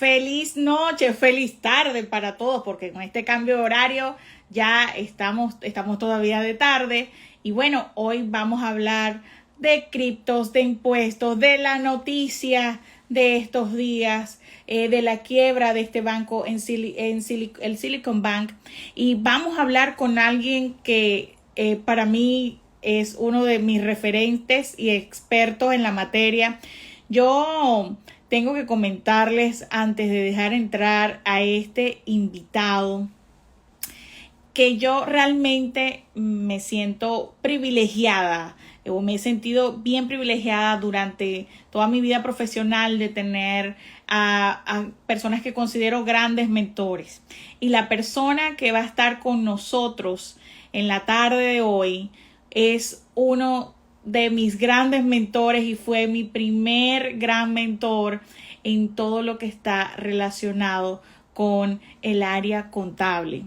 Feliz noche, feliz tarde para todos, porque con este cambio de horario ya estamos todavía de tarde. Y bueno, hoy vamos a hablar de criptos, de impuestos, de la noticia de estos días, de la quiebra de este banco el Silicon Bank. Y vamos a hablar con alguien que para mí es uno de mis referentes y expertos en la materia. Yo tengo que comentarles antes de dejar entrar a este invitado que yo realmente me siento privilegiada o me he sentido bien privilegiada durante toda mi vida profesional de tener a personas que considero grandes mentores. Y la persona que va a estar con nosotros en la tarde de hoy es uno de mis grandes mentores y fue mi primer gran mentor en todo lo que está relacionado con el área contable.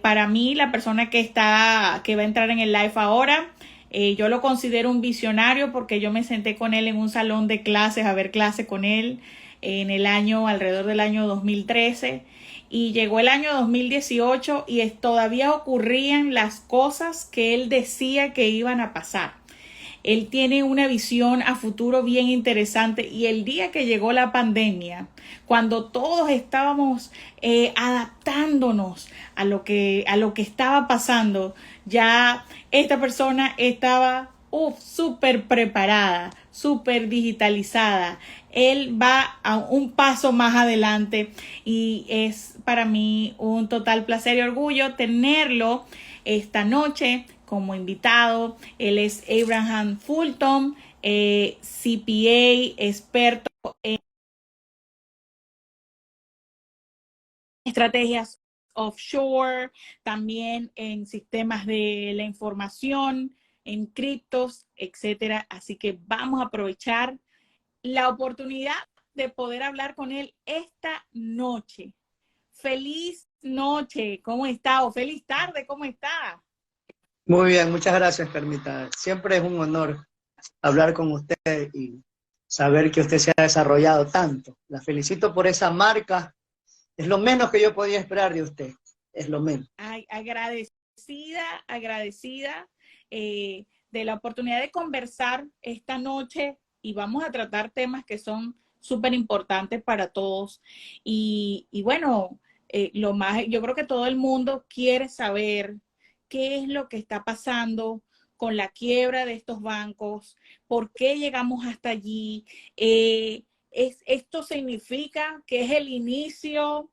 Para mí, la persona que va a entrar en el live ahora, yo lo considero un visionario porque yo me senté con él en un salón de clases a ver clases con él alrededor del año 2013, y llegó el año 2018 y todavía ocurrían las cosas que él decía que iban a pasar. Él tiene una visión a futuro bien interesante, y el día que llegó la pandemia, cuando todos estábamos adaptándonos a lo que estaba pasando, ya esta persona estaba súper preparada, súper digitalizada. Él va a un paso más adelante y es para mí un total placer y orgullo tenerlo esta noche como invitado. Él es Abraham Fulton, CPA, experto en estrategias offshore, también en sistemas de la información, en criptos, etcétera. Así que vamos a aprovechar la oportunidad de poder hablar con él esta noche. Feliz noche, ¿cómo está? O feliz tarde, ¿cómo está? Muy bien, muchas gracias, Carmita. Siempre es un honor hablar con usted y saber que usted se ha desarrollado tanto. La felicito por esa marca. Es lo menos que yo podía esperar de usted. Es lo menos. Ay, agradecida de la oportunidad de conversar esta noche, y vamos a tratar temas que son súper importantes para todos. Y bueno, yo creo que todo el mundo quiere saber qué es lo que está pasando con la quiebra de estos bancos, por qué llegamos hasta allí. Esto significa que es el inicio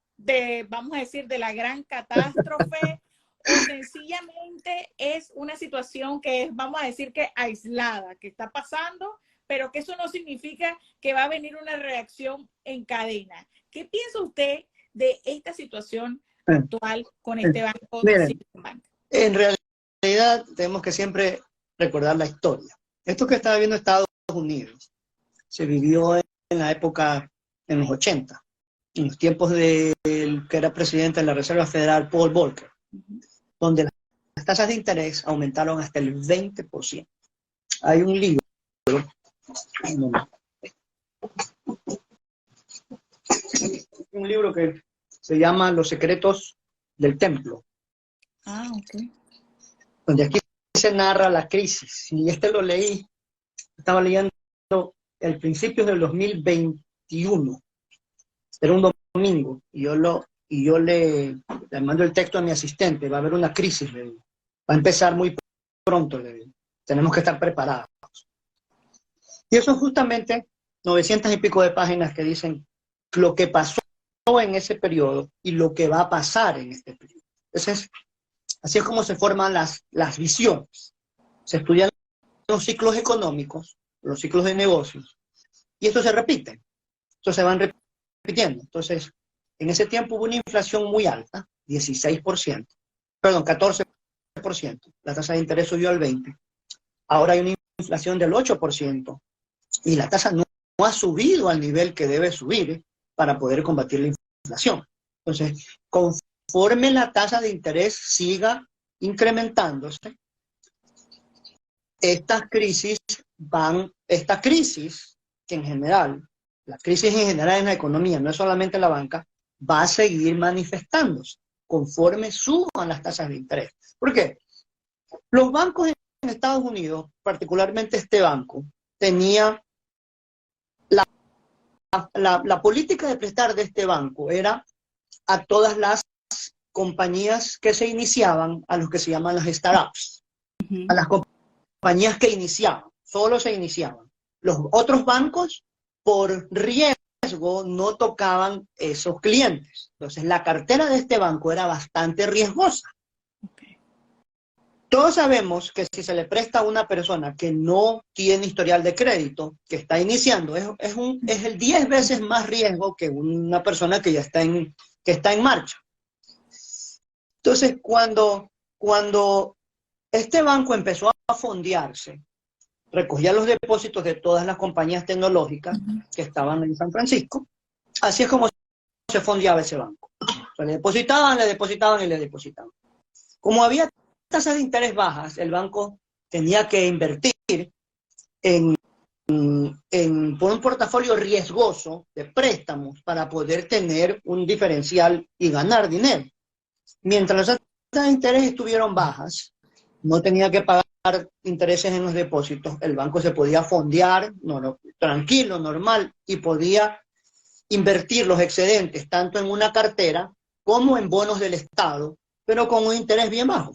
vamos a decir, de la gran catástrofe, o sencillamente es una situación que es, vamos a decir, que aislada, que está pasando, pero que eso no significa que va a venir una reacción en cadena. ¿Qué piensa usted de esta situación actual con este banco de Miren, Silicon Bank? en realidad tenemos que siempre recordar la historia. Esto que está viviendo Estados Unidos se vivió en la época, en los 80, en los tiempos del que era presidente de la Reserva Federal, Paul Volcker, donde las tasas de interés aumentaron hasta el 20%. Hay un libro que se llama Los secretos del templo, Ok. donde aquí se narra la crisis. Y lo leí, estaba leyendo el principio del 2021, era un domingo, y yo le mando el texto a mi asistente. Va a haber una crisis, le digo. Va a empezar muy pronto, le digo. Tenemos que estar preparados. Y eso es justamente 900 y pico de páginas que dicen lo que pasó en ese periodo y lo que va a pasar en este periodo. Entonces, así es como se forman las visiones. Se estudian los ciclos económicos, los ciclos de negocios, y esto se repite. Entonces se van repitiendo. Entonces, en ese tiempo hubo una inflación muy alta, 16%, perdón, 14%. La tasa de interés subió al 20%. Ahora hay una inflación del 8%, y la tasa no ha subido al nivel que debe subir para poder combatir la inflación. Entonces, conforme la tasa de interés siga incrementándose, esta crisis, que en general la crisis en general en la economía, no es solamente la banca, va a seguir manifestándose conforme suban las tasas de interés. ¿Por qué? Los bancos en Estados Unidos, particularmente este banco, tenía la política de prestar de este banco era a todas las compañías que se iniciaban, a los que se llaman las startups, a las compañías que iniciaban, solo se iniciaban. Los otros bancos, por riesgo, no tocaban esos clientes. Entonces, la cartera de este banco era bastante riesgosa. Todos sabemos que si se le presta a una persona que no tiene historial de crédito, que está iniciando, es el 10 veces más riesgo que una persona que ya está en marcha. Entonces, cuando este banco empezó a fondearse, recogía los depósitos de todas las compañías tecnológicas que estaban en San Francisco, así es como se fondeaba ese banco. O sea, le depositaban y le depositaban. Como había tasas de interés bajas, el banco tenía que invertir por un portafolio riesgoso de préstamos para poder tener un diferencial y ganar dinero. Mientras las tasas de interés estuvieron bajas, no tenía que pagar intereses en los depósitos, el banco se podía fondear tranquilo, normal, y podía invertir los excedentes tanto en una cartera como en bonos del Estado, pero con un interés bien bajo.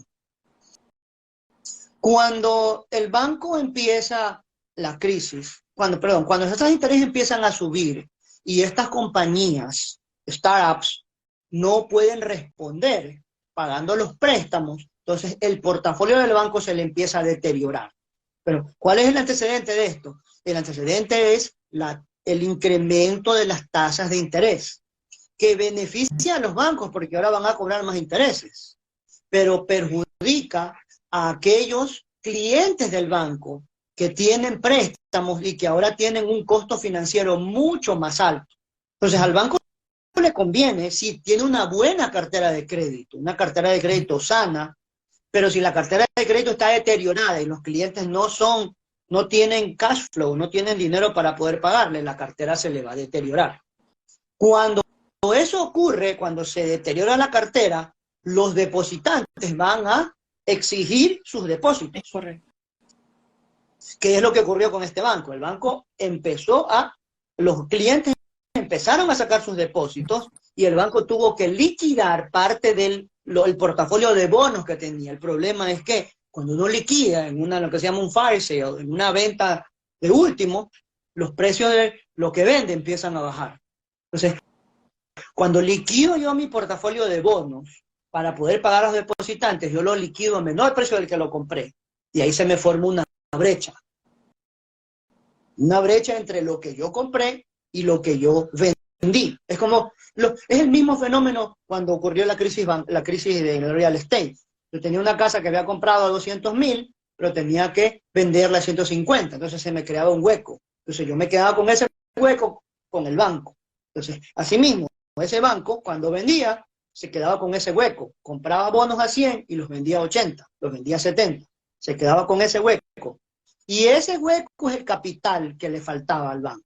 Cuando el banco empieza la crisis, cuando las tasas de interés empiezan a subir y estas compañías, startups, no pueden responder pagando los préstamos, entonces el portafolio del banco se le empieza a deteriorar. Pero, ¿cuál es el antecedente de esto? El antecedente es el incremento de las tasas de interés, que beneficia a los bancos porque ahora van a cobrar más intereses, pero perjudica a aquellos clientes del banco que tienen préstamos y que ahora tienen un costo financiero mucho más alto. Entonces, al banco le conviene si tiene una buena cartera de crédito, una cartera de crédito sana, pero si la cartera de crédito está deteriorada y los clientes no tienen cash flow, no tienen dinero para poder pagarle, la cartera se le va a deteriorar. Cuando eso ocurre, cuando se deteriora la cartera, los depositantes van a exigir sus depósitos. Es correcto. ¿Qué es lo que ocurrió con este banco? El banco los clientes empezaron a sacar sus depósitos y el banco tuvo que liquidar parte del portafolio de bonos que tenía. El problema es que cuando uno liquida en lo que se llama un fire sale, en una venta de último, los precios de lo que vende empiezan a bajar. Entonces, cuando liquido yo mi portafolio de bonos para poder pagar a los depositantes, yo lo liquido a menor precio del que lo compré. Y ahí se me forma una brecha. Una brecha entre lo que yo compré y lo que yo vendí. Es el mismo fenómeno cuando ocurrió la crisis del real estate. Yo tenía una casa que había comprado a 200,000, pero tenía que venderla a 150, entonces se me creaba un hueco. Entonces yo me quedaba con ese hueco con el banco. Entonces, asimismo, ese banco, cuando vendía, se quedaba con ese hueco. Compraba bonos a 100 y los vendía a 80, los vendía a 70. Se quedaba con ese hueco. Y ese hueco es el capital que le faltaba al banco,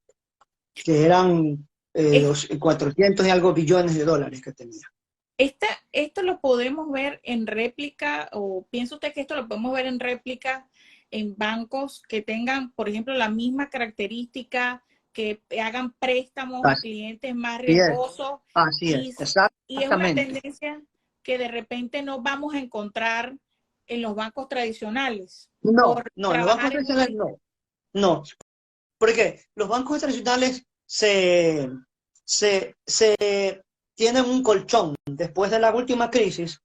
que eran los 400 y algo billones de dólares que tenía. ¿Esto lo podemos ver en réplica, o piensa usted que esto lo podemos ver en réplica en bancos que tengan, por ejemplo, la misma característica, que hagan préstamos a clientes más riesgosos? Así es, exactamente. Y es una tendencia que de repente no vamos a encontrar en los bancos tradicionales. No, los bancos tradicionales no. Porque los bancos tradicionales tienen un colchón. Después de la última crisis,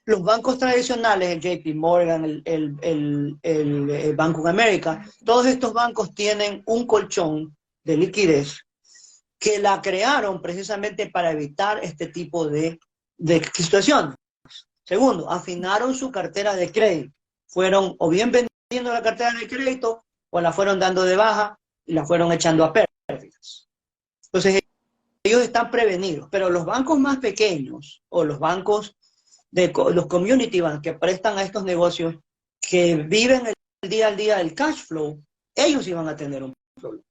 los bancos tradicionales, el JP Morgan, el Bank of America, todos estos bancos tienen un colchón de liquidez que la crearon precisamente para evitar este tipo de situaciones. Segundo, afinaron su cartera de crédito. Fueron o bien vendiendo la cartera de crédito o la fueron dando de baja y la fueron echando a pérdidas. Entonces, ellos están prevenidos, pero los bancos más pequeños o los bancos los community banks que prestan a estos negocios, que viven el día al día del cash flow, ellos iban a tener un problema.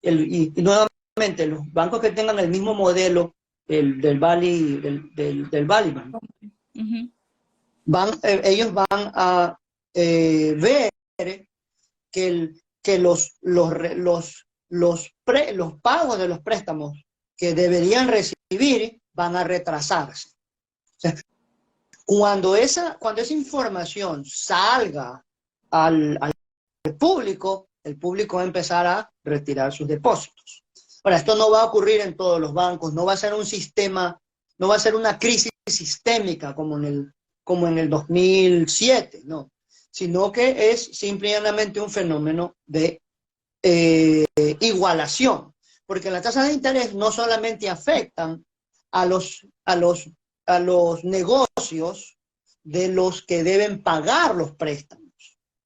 y nuevamente los bancos que tengan el mismo modelo del Valley Bank, ellos van a ver que los pagos de los préstamos que deberían recibir van a retrasarse. O sea, cuando esa información salga al público, el público va a empezar a retirar sus depósitos. Ahora, esto no va a ocurrir en todos los bancos, no va a ser un sistema, no va a ser una crisis sistémica como en el 2007, no, sino que es simplemente un fenómeno de igualación, porque las tasas de interés no solamente afectan a los negocios de los que deben pagar los préstamos,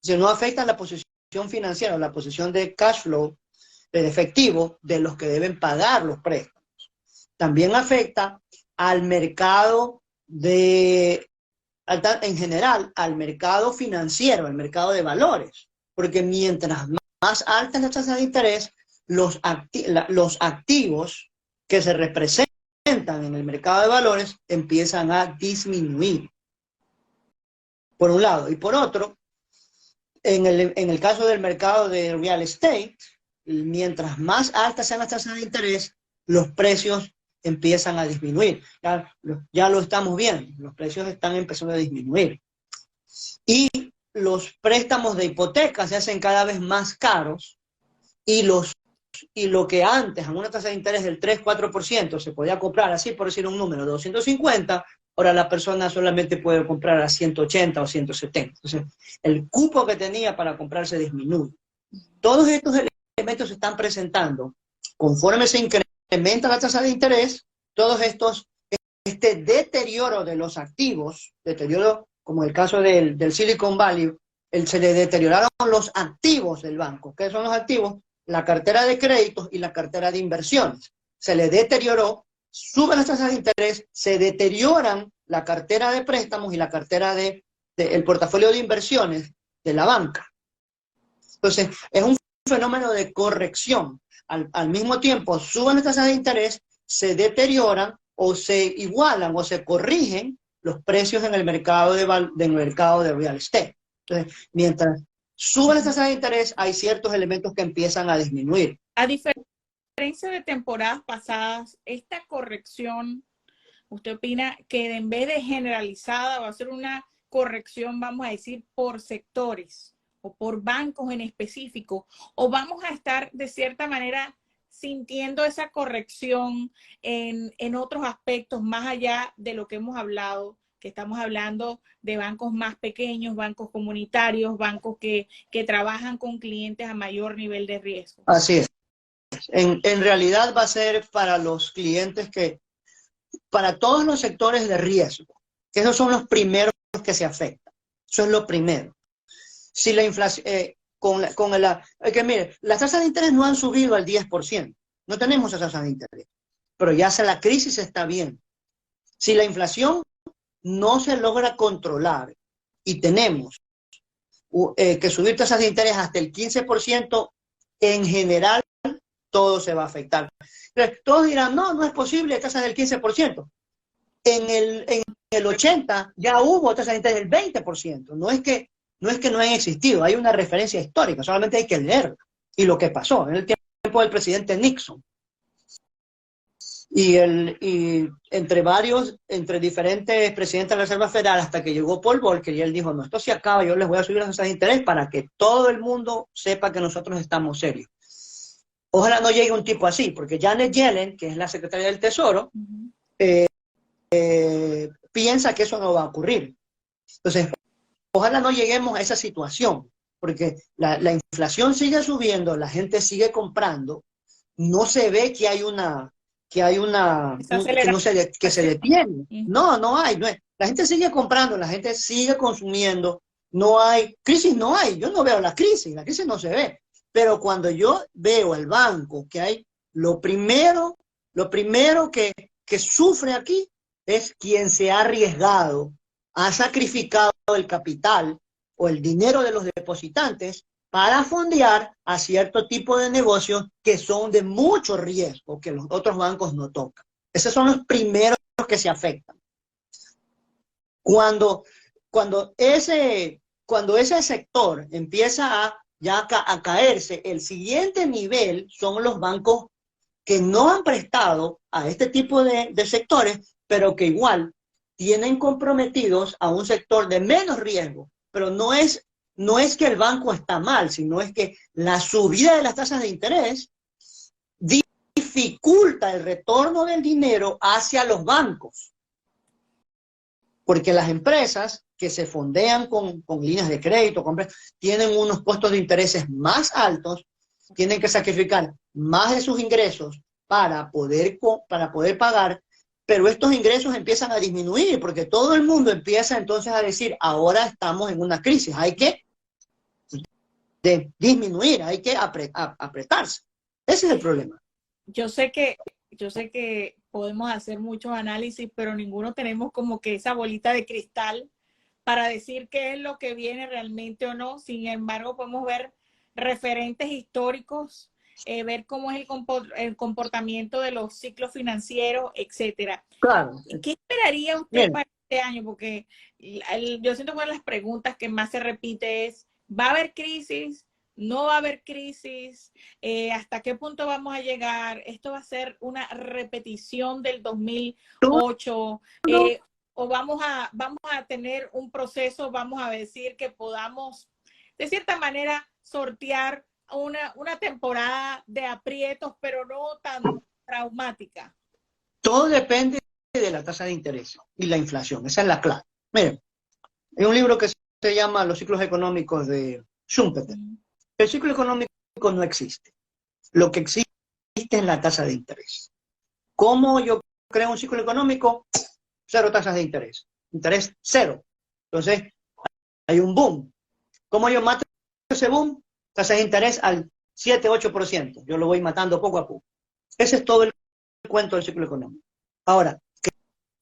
sino afectan la posición financiera, la posición de cash flow, de efectivo, de los que deben pagar los préstamos. También afecta al mercado en general, al mercado financiero, al mercado de valores, porque mientras más altas las tasas de interés, los activos que se representan en el mercado de valores empiezan a disminuir, por un lado. Y por otro, en el caso del mercado de real estate, mientras más altas sean las tasas de interés, los precios empiezan a disminuir. Ya lo estamos viendo, los precios están empezando a disminuir. Y los préstamos de hipotecas se hacen cada vez más caros y lo que antes a una tasa de interés del 3-4% se podía comprar, así por decir un número, 250, ahora la persona solamente puede comprar a 180 o 170. Entonces, el cupo que tenía para comprar se disminuye. Todos estos elementos se están presentando conforme se incrementa la tasa de interés, este deterioro de los activos, deterioro como el caso del Silicon Valley, se le deterioraron los activos del banco. ¿Qué son los activos? La cartera de créditos y la cartera de inversiones. Se le deterioró, suben las tasas de interés, se deterioran la cartera de préstamos y la cartera el portafolio de inversiones de la banca. Entonces, es un fenómeno de corrección. Al mismo tiempo, suben las tasas de interés, se deterioran o se igualan o se corrigen los precios en el mercado de real estate. Entonces, mientras suben las tasas de interés, hay ciertos elementos que empiezan a disminuir. A diferencia de temporadas pasadas, esta corrección, ¿usted opina que en vez de generalizada va a ser una corrección, vamos a decir, por sectores o por bancos en específico? ¿O vamos a estar de cierta manera sintiendo esa corrección en otros aspectos más allá de lo que hemos hablado, que estamos hablando de bancos más pequeños, bancos comunitarios, bancos que trabajan con clientes a mayor nivel de riesgo? Así es. En realidad va a ser para los clientes para todos los sectores de riesgo, que esos son los primeros que se afectan. Eso es lo primero. Si la inflación, mire, las tasas de interés no han subido al 10%. No tenemos esas tasas de interés. Pero ya la crisis se está viendo. Si la inflación no se logra controlar y tenemos que subir tasas de interés hasta el 15%, en general, todo se va a afectar. Todos dirán, no es posible tasas del 15%. En el 80 ya hubo tasas de interés del 20%. No es que no han existido, hay una referencia histórica, solamente hay que leerla. Y lo que pasó en el tiempo del presidente Nixon. Y entre diferentes presidentes de la Reserva Federal, hasta que llegó Paul Volcker y él dijo, no, esto se acaba, yo les voy a subir las tasas de interés para que todo el mundo sepa que nosotros estamos serios. Ojalá no llegue un tipo así, porque Janet Yellen, que es la secretaria del Tesoro, piensa que eso no va a ocurrir. Entonces, ojalá no lleguemos a esa situación, porque la inflación sigue subiendo, la gente sigue comprando, no se ve que se detiene. No hay. La gente sigue comprando, la gente sigue consumiendo, no hay crisis, yo no veo la crisis no se ve. Pero cuando yo veo el banco, que hay lo primero que sufre aquí es quien se ha arriesgado, ha sacrificado el capital o el dinero de los depositantes para fondear a cierto tipo de negocios que son de mucho riesgo, que los otros bancos no tocan. Esos son los primeros que se afectan. Cuando, cuando ese sector empieza a caerse, el siguiente nivel son los bancos que no han prestado a este tipo de sectores, pero que igual tienen comprometidos a un sector de menos riesgo. Pero no es que el banco está mal, sino es que la subida de las tasas de interés dificulta el retorno del dinero hacia los bancos. Porque las empresas que se fondean con líneas de crédito, tienen unos costos de intereses más altos, tienen que sacrificar más de sus ingresos para poder pagar, pero estos ingresos empiezan a disminuir porque todo el mundo empieza entonces a decir, ahora estamos en una crisis, hay que disminuir, hay que apretarse. Ese es el problema. Yo sé que podemos hacer muchos análisis, pero ninguno tenemos como que esa bolita de cristal para decir qué es lo que viene realmente o no. Sin embargo, podemos ver referentes históricos, ver cómo es el comportamiento de los ciclos financieros, etcétera. Claro. ¿Qué esperaría usted para este año? Porque yo siento que una de las preguntas que más se repite es, ¿va a haber crisis? ¿No va a haber crisis? ¿Hasta qué punto vamos a llegar? ¿Esto va a ser una repetición del 2008? ¿O vamos a tener un proceso, vamos a decir, que podamos, de cierta manera, sortear una temporada de aprietos, pero no tan traumática? Todo depende de la tasa de interés y la inflación. Esa es la clave. Miren, hay un libro que se llama Los ciclos económicos de Schumpeter. El ciclo económico no existe. Lo que existe es la tasa de interés. ¿Cómo yo creo un ciclo económico? Cero tasas de interés. Interés cero. Entonces, hay un boom. ¿Cómo yo mato ese boom? Tasa de interés al 7-8%. Yo lo voy matando poco a poco. Ese es todo el cuento del ciclo económico. Ahora, ¿qué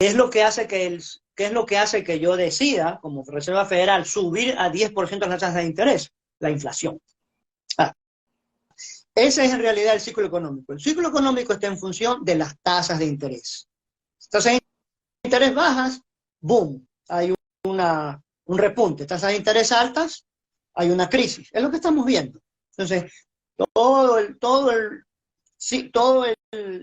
es lo que hace que yo decida, como Reserva Federal, subir a 10% las tasas de interés? La inflación. Ese es en realidad el ciclo económico. El ciclo económico está en función de las tasas de interés. Tasas de interés bajas, boom, hay un repunte. Tasas de interés altas, hay una crisis. Es lo que estamos viendo. Entonces,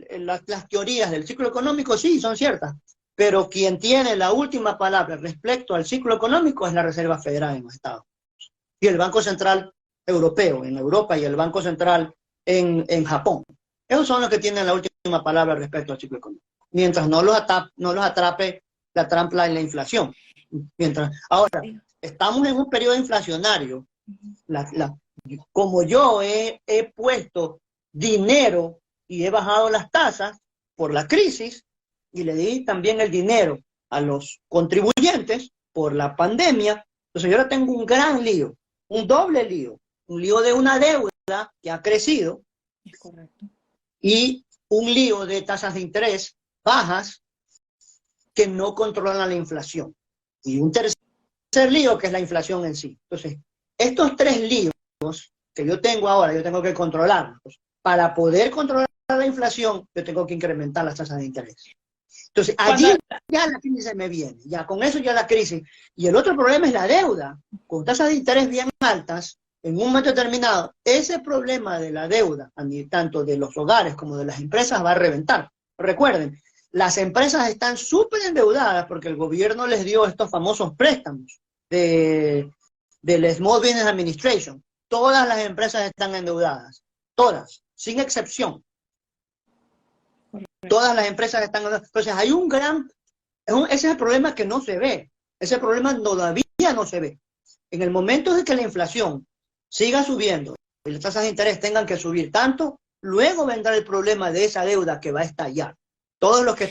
las teorías del ciclo económico sí son ciertas, pero quien tiene la última palabra respecto al ciclo económico es la Reserva Federal en los Estados Unidos. Y el Banco Central Europeo en Europa y el Banco Central en Japón. Esos son los que tienen la última palabra respecto al ciclo económico. Mientras no los atrape la trampa en la inflación. Ahora, estamos en un periodo inflacionario. Como yo he puesto dinero y he bajado las tasas por la crisis y le di también el dinero a los contribuyentes por la pandemia, entonces yo ahora tengo un gran lío, un doble lío, un lío de una deuda que ha crecido. Es correcto. Y un lío de tasas de interés bajas que no controlan la inflación. Y un tercer lío que es la inflación en sí. Entonces, estos tres líos que yo tengo ahora, yo tengo que controlarlos. Para poder controlar la inflación, yo tengo que incrementar las tasas de interés. Entonces, allí ya la crisis se me viene. Ya con eso ya la crisis. Y el otro problema es la deuda. Con tasas de interés bien altas, en un momento determinado, ese problema de la deuda, tanto de los hogares como de las empresas, va a reventar. Recuerden, las empresas están súper endeudadas porque el gobierno les dio estos famosos préstamos del Small Business Administration. Todas las empresas están endeudadas, todas, sin excepción. Todas las empresas están endeudadas. Entonces hay ese es el problema que no se ve. Ese problema todavía no se ve. En el momento de que la inflación siga subiendo y las tasas de interés tengan que subir tanto, luego vendrá el problema de esa deuda que va a estallar. Todos los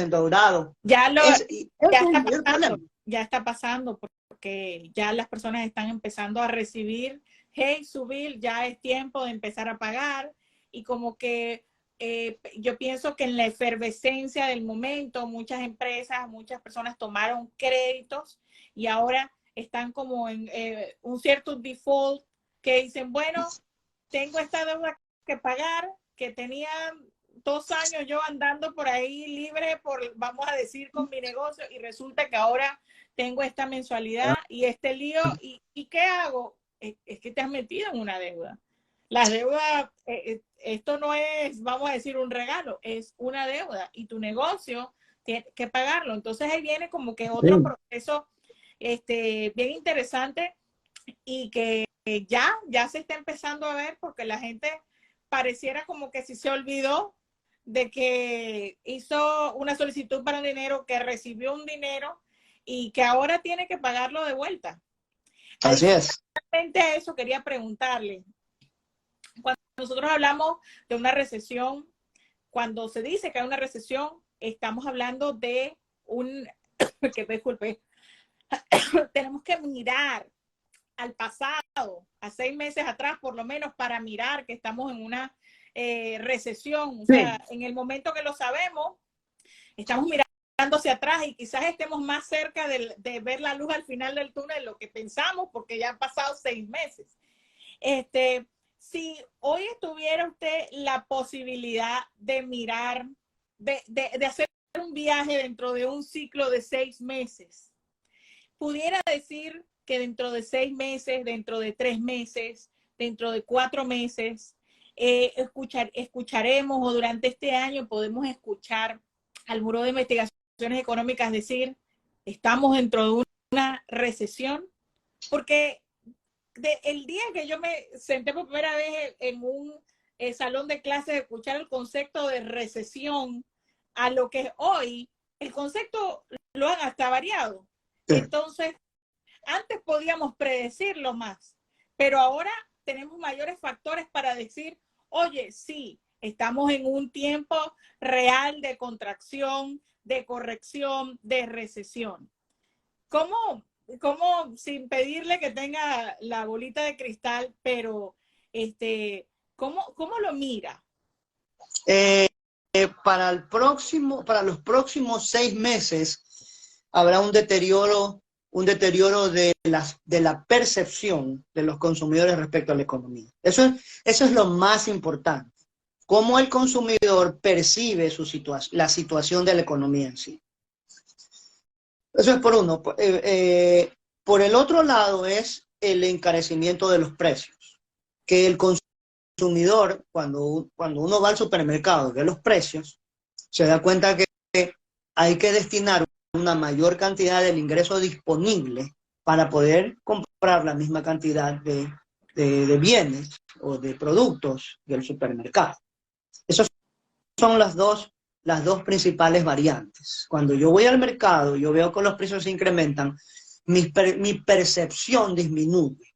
endeudados. Ya está pasando porque ya las personas están empezando a recibir, hey, subir, ya es tiempo de empezar a pagar, y como que yo pienso que en la efervescencia del momento muchas empresas, muchas personas tomaron créditos y ahora están como en un cierto default que dicen, bueno, tengo esta deuda que pagar, que tenía 2 años yo andando por ahí libre, vamos a decir, con mi negocio, y resulta que ahora tengo esta mensualidad y este lío, ¿y qué hago? Es que te has metido en una deuda. Las deudas, esto no es, vamos a decir, un regalo, es una deuda y tu negocio tiene que pagarlo. Entonces ahí viene como que otro proceso bien interesante y que ya se está empezando a ver porque la gente pareciera como que si se olvidó de que hizo una solicitud para un dinero, que recibió un dinero y que ahora tiene que pagarlo de vuelta. Así es. Adicionalmente a eso quería preguntarle, cuando nosotros hablamos de una recesión, cuando se dice que hay una recesión, estamos hablando de que disculpe, tenemos que mirar al pasado, a 6 meses atrás por lo menos, para mirar que estamos en una recesión. O sea, en el momento que lo sabemos, estamos mirando hacia atrás y quizás estemos más cerca de ver la luz al final del túnel de lo que pensamos, porque ya han pasado 6 meses. Si hoy tuviera usted la posibilidad de mirar, de hacer un viaje dentro de un ciclo de 6 meses, pudiera decir que dentro de 6 meses, dentro de 3 meses, dentro de 4 meses, escucharemos, o durante este año podemos escuchar al Buró de Investigaciones Económicas decir, estamos dentro de una recesión, porque el día que yo me senté por primera vez en un salón de clases a escuchar el concepto de recesión a lo que es hoy, el concepto lo han hasta variado. Sí. Entonces, antes podíamos predecirlo más, pero ahora tenemos mayores factores para decir, oye, sí, estamos en un tiempo real de contracción, de corrección, de recesión. ¿Cómo, sin pedirle que tenga la bolita de cristal, pero ¿cómo lo mira? Para los próximos 6 meses habrá un deterioro de la percepción de los consumidores respecto a la economía. Eso es lo más importante. Cómo el consumidor percibe la situación de la economía en sí. Eso es por uno. Por el otro lado es el encarecimiento de los precios. Que el consumidor, cuando uno va al supermercado y ve los precios, se da cuenta que hay que destinar una mayor cantidad del ingreso disponible para poder comprar la misma cantidad de bienes o de productos del supermercado. Esas son las dos principales variantes. Cuando yo voy al mercado, yo veo que los precios se incrementan, mi percepción disminuye.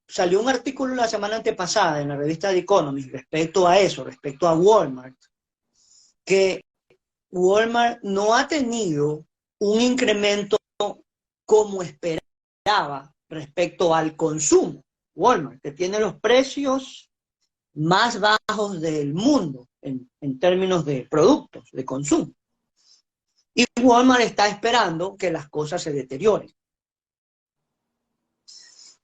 Salió un artículo la semana antepasada en la revista The Economist respecto a eso, respecto a Walmart, que Walmart no ha tenido un incremento como esperaba respecto al consumo. Walmart, que tiene los precios más bajos del mundo en términos de productos, de consumo. Y Walmart está esperando que las cosas se deterioren.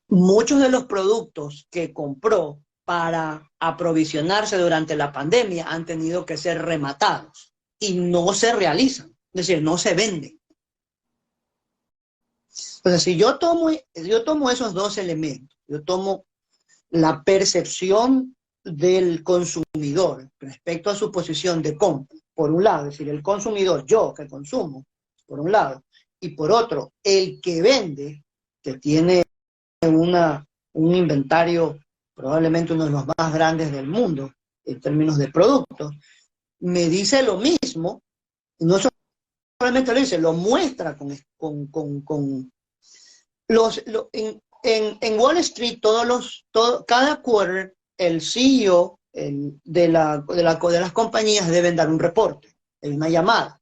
Muchos de los productos que compró para aprovisionarse durante la pandemia han tenido que ser rematados y no se realizan, es decir, no se venden. Entonces, si yo tomo esos dos elementos, yo tomo la percepción del consumidor respecto a su posición de compra, por un lado, es decir, el consumidor, yo que consumo, por un lado, y por otro, el que vende, que tiene un inventario probablemente uno de los más grandes del mundo en términos de productos, me dice lo mismo, no solamente lo dice, lo muestra en Wall Street, cada quarter, el CEO de las compañías deben dar un reporte, una llamada.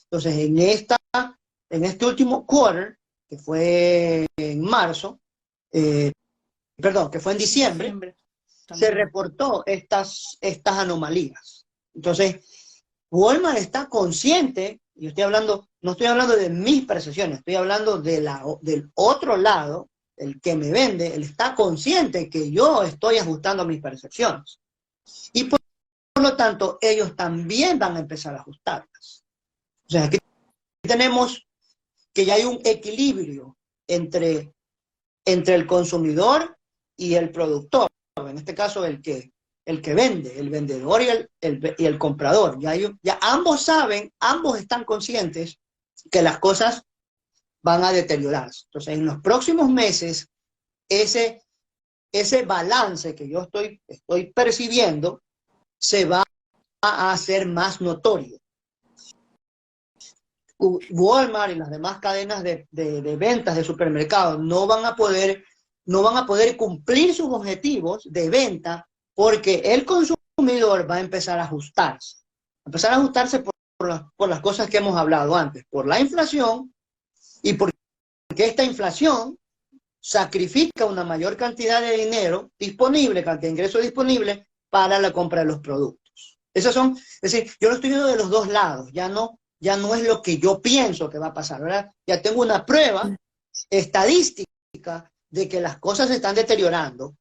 Entonces, en este último quarter, que fue en marzo, que fue en diciembre, se reportó estas anomalías. Entonces, Walmart está consciente, y no estoy hablando de mis percepciones, estoy hablando del otro lado, el que me vende, él está consciente que yo estoy ajustando mis percepciones. Y por lo tanto, ellos también van a empezar a ajustarlas. O sea, aquí tenemos que ya hay un equilibrio entre el consumidor y el productor. En este caso, el que vende, el vendedor y el comprador. Ya ambos saben, ambos están conscientes que las cosas van a deteriorarse. Entonces, en los próximos meses, ese balance que yo estoy percibiendo se va a hacer más notorio. Walmart y las demás cadenas de ventas de supermercados no van a poder cumplir sus objetivos de venta porque el consumidor va a empezar a ajustarse. Por las cosas que hemos hablado antes, por la inflación y porque esta inflación sacrifica una mayor cantidad de dinero disponible, cantidad de ingresos disponible para la compra de los productos. Es decir, yo lo estoy viendo de los dos lados, ya no es lo que yo pienso que va a pasar, ¿verdad? Ya tengo una prueba estadística de que las cosas se están deteriorando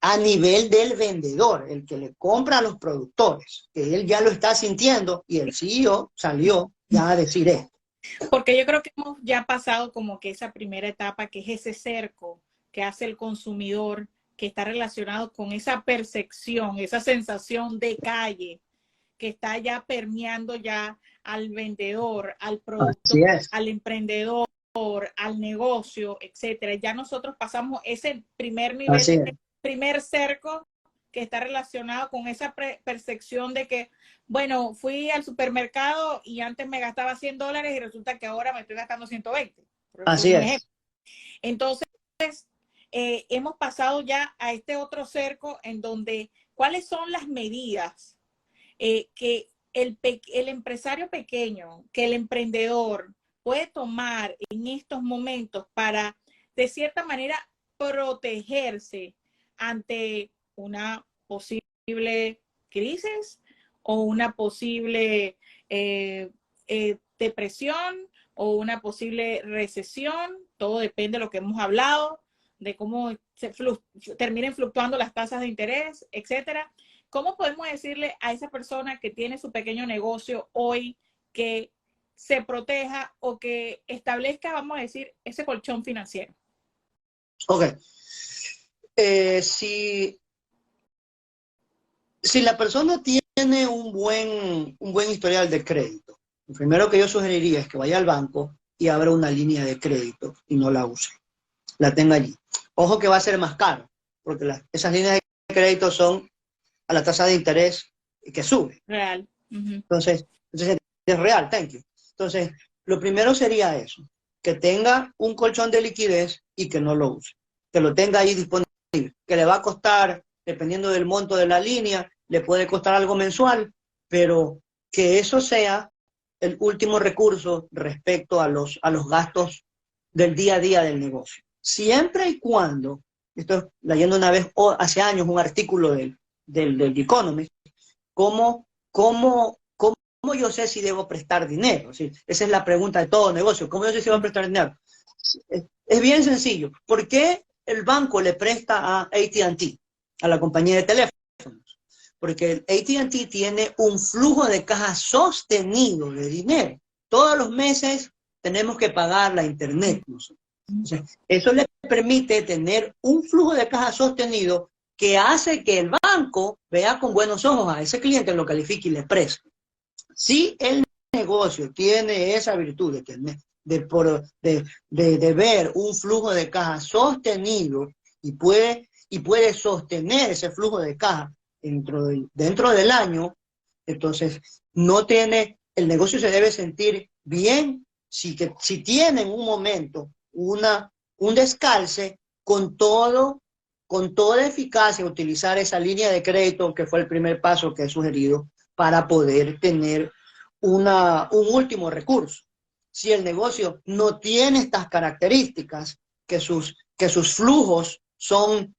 a nivel del vendedor, el que le compra a los productores, que él ya lo está sintiendo y el CEO salió ya a decir esto. Porque yo creo que hemos ya pasado como que esa primera etapa, que es ese cerco que hace el consumidor, que está relacionado con esa percepción, esa sensación de calle, que está ya permeando ya al vendedor, al productor, al emprendedor, al negocio, etcétera. Ya nosotros pasamos ese primer nivel, primer cerco que está relacionado con esa percepción de que, bueno, fui al supermercado y antes me gastaba $100 y resulta que ahora me estoy gastando 120. Así es. Entonces, hemos pasado ya a este otro cerco en donde, ¿cuáles son las medidas que el empresario pequeño, que el emprendedor puede tomar en estos momentos para, de cierta manera, protegerse ante una posible crisis o una posible depresión o una posible recesión? Todo depende de lo que hemos hablado, de cómo terminen fluctuando las tasas de interés, etcétera. ¿Cómo podemos decirle a esa persona que tiene su pequeño negocio hoy que se proteja o que establezca, vamos a decir, ese colchón financiero? Ok. Si la persona tiene un buen historial de crédito, lo primero que yo sugeriría es que vaya al banco y abra una línea de crédito y no la use. La tenga allí. Ojo que va a ser más caro, porque esas líneas de crédito son a la tasa de interés que sube. Real. Entonces es real, thank you. Entonces, lo primero sería eso, que tenga un colchón de liquidez y que no lo use. Que lo tenga ahí disponible, que le va a costar, dependiendo del monto de la línea, le puede costar algo mensual, pero que eso sea el último recurso respecto a los gastos del día a día del negocio. Siempre y cuando, estoy leyendo una vez, hace años, un artículo del Economist, ¿cómo yo sé si debo prestar dinero? ¿Sí? Esa es la pregunta de todo negocio. ¿Cómo yo sé si debo prestar dinero? Es bien sencillo. ¿Por qué el banco le presta a AT&T, a la compañía de teléfonos? Porque AT&T tiene un flujo de caja sostenido de dinero. Todos los meses tenemos que pagar la internet. O sea, eso le permite tener un flujo de caja sostenido que hace que el banco vea con buenos ojos a ese cliente, lo califique y le preste. Si el negocio tiene esa virtud de ver un flujo de caja sostenido y puede sostener ese flujo de caja dentro del año, entonces el negocio se debe sentir bien si tiene en un momento un descalce con toda eficacia utilizar esa línea de crédito que fue el primer paso que he sugerido para poder tener un último recurso. Si el negocio no tiene estas características, que sus flujos son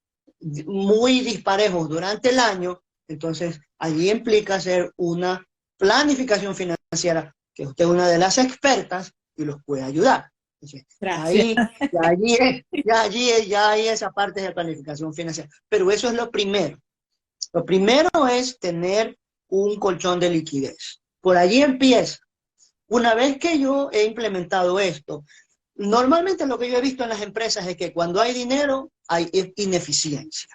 muy disparejos durante el año, entonces allí implica hacer una planificación financiera, que usted es una de las expertas y los puede ayudar. Entonces, Gracias. ahí, ya hay esa parte de planificación financiera. Pero eso es lo primero. Lo primero es tener un colchón de liquidez. Por allí empieza. Una vez que yo he implementado esto, normalmente lo que yo he visto en las empresas es que cuando hay dinero, hay ineficiencia.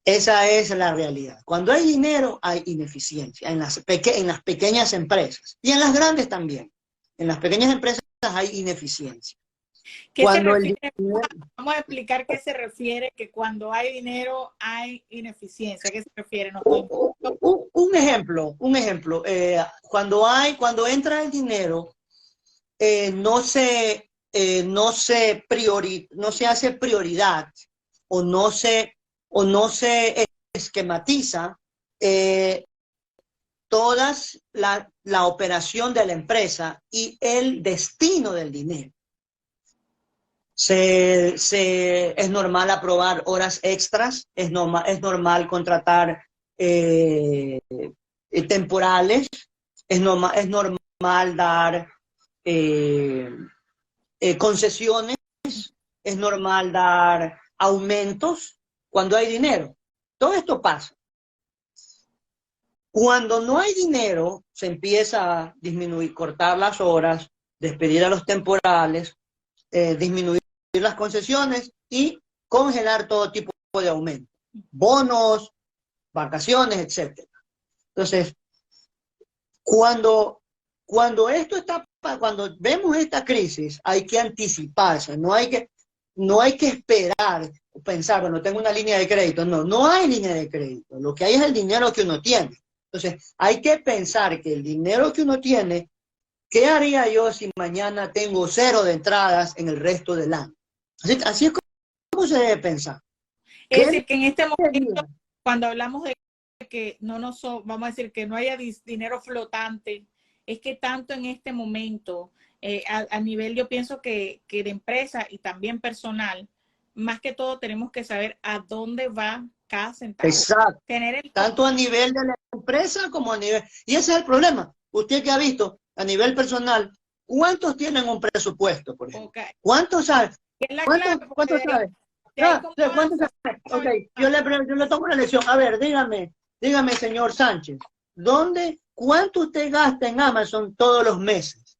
Esa es la realidad. Cuando hay dinero, hay ineficiencia en las pequeñas empresas y en las grandes también. En las pequeñas empresas hay ineficiencia. ¿Qué se Cuando el refiere? dinero, Vamos a explicar qué se refiere que cuando hay dinero hay ineficiencia. ¿A qué se refiere? No estoy... un ejemplo, cuando entra el dinero, no se hace prioridad o no se esquematiza eh, todas la operación de la empresa y el destino del dinero. Es normal aprobar horas extras, es normal contratar temporales, es normal dar eh, concesiones, es normal dar aumentos cuando hay dinero. Todo esto pasa. Cuando no hay dinero, se empieza a disminuir, cortar las horas, despedir a los temporales, disminuir las concesiones y congelar todo tipo de aumentos, bonos, vacaciones, etc. Entonces, cuando cuando vemos esta crisis, hay que anticiparse, no hay que esperar, pensar, bueno, tengo una línea de crédito. No hay línea de crédito. Lo que hay es el dinero que uno tiene. Entonces, hay que pensar que el dinero que uno tiene, ¿qué haría yo si mañana tengo 0 de entradas en el resto del año? Así es como se debe pensar. Es ¿Qué decir, que en este momento, sería? cuando hablamos de que vamos a decir que no haya dinero flotante, es que tanto en este momento, a nivel yo pienso que de empresa y también personal, más que todo tenemos que saber a dónde va cada centavo. Exacto. Tener el... Tanto a nivel de la empresa como a nivel... Y ese es el problema. Usted que ha visto a nivel personal, ¿cuántos tienen un presupuesto, por ejemplo? Okay. ¿Cuántos saben? Es la clave, ¿Cuántos saben? ¿Cuántos saben? Ok, yo le tomo una lección. A ver, dígame, señor Sánchez, ¿cuánto usted gasta en Amazon todos los meses?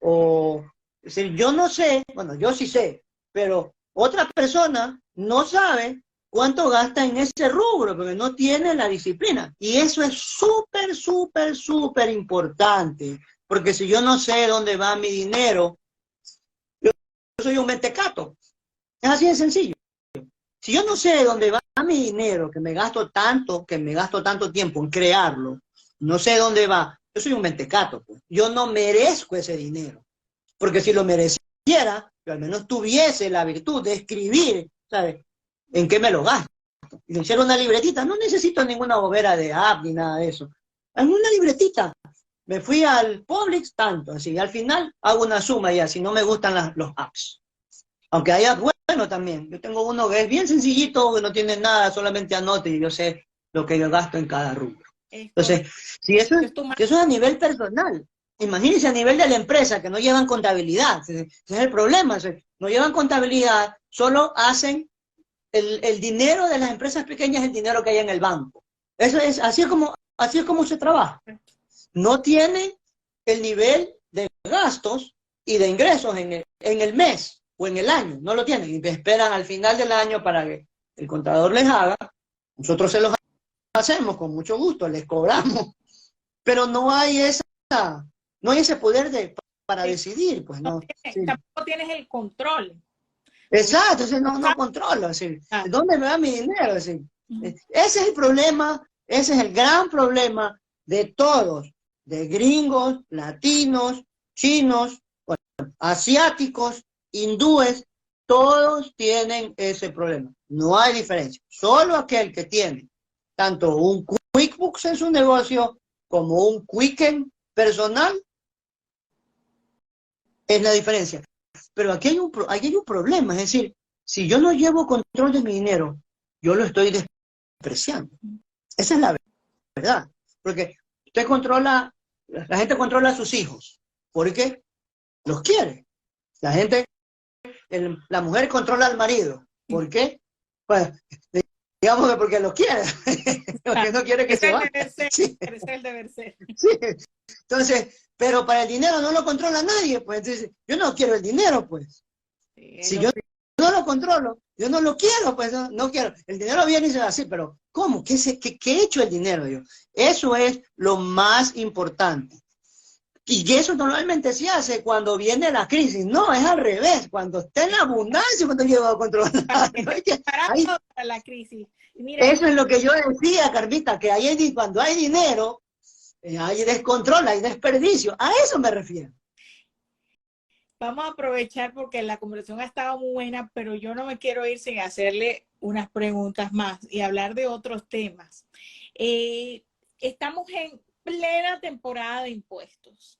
Es decir, yo no sé, bueno, yo sí sé, pero otra persona no sabe cuánto gasta en ese rubro, porque no tiene la disciplina. Y eso es súper, súper, súper importante, porque si yo no sé dónde va mi dinero, yo soy un mentecato. Es así de sencillo. Si yo no sé dónde va mi dinero, que me gasto tanto tiempo en crearlo, no sé dónde va, yo soy un mentecato, pues. Yo no merezco ese dinero. Porque si lo mereciera, yo al menos tuviese la virtud de escribir, ¿sabes? ¿En qué me lo gasto? Y de hacer una libretita, no necesito ninguna bobera de app ni nada de eso. En una libretita. Me fui al Publix tanto, así, al final hago una suma ya, si no me gustan los apps. Aunque hay apps bueno también. Yo tengo uno que es bien sencillito, que no tiene nada, solamente anote y yo sé lo que yo gasto en cada rubro. Entonces, si eso es a nivel personal, imagínense a nivel de la empresa que no llevan contabilidad. Ese es el problema. No llevan contabilidad, solo hacen el dinero de las empresas pequeñas, el dinero que hay en el banco. Así es como se trabaja. No tienen el nivel de gastos y de ingresos en el mes o en el año. No lo tienen. Y esperan al final del año para que el contador les haga. Nosotros se los hacemos con mucho gusto, les cobramos. Pero no hay ese poder para decidir, pues no. Sí. Tampoco tienes el control. Exacto, no controlo, ¿dónde me va mi dinero? Ese es el problema, ese es el gran problema de todos, de gringos, latinos, chinos, bueno, asiáticos, hindúes, todos tienen ese problema. No hay diferencia. Solo aquel que tiene tanto un QuickBooks en su negocio como un Quicken personal es la diferencia. Pero aquí hay un problema, es decir, si yo no llevo control de mi dinero, yo lo estoy despreciando. Esa es la verdad. Porque la gente controla a sus hijos porque los quiere. La gente, la mujer controla al marido. ¿Por qué? Pues, digamos que porque los quiere, porque no quiere que se vaya. Sí. Es el deber ser. Sí. Entonces, pero para el dinero no lo controla nadie, pues entonces, yo no quiero el dinero, pues. Sí, Si yo no lo controlo, yo no lo quiero, pues no quiero. El dinero viene y se va así, pero ¿cómo? ¿Qué he hecho el dinero yo? Eso es lo más importante. Y eso normalmente se hace cuando viene la crisis. No, es al revés. Cuando está en la abundancia, cuando lleva a controlar. No hay que, ahí, para la crisis. Y mira, eso es lo que yo decía, Carmita, que ahí, cuando hay dinero, hay descontrol, hay desperdicio. A eso me refiero. vamos a aprovechar porque la conversación ha estado muy buena, pero yo no me quiero ir sin hacerle unas preguntas más y hablar de otros temas. Estamos en plena temporada de impuestos.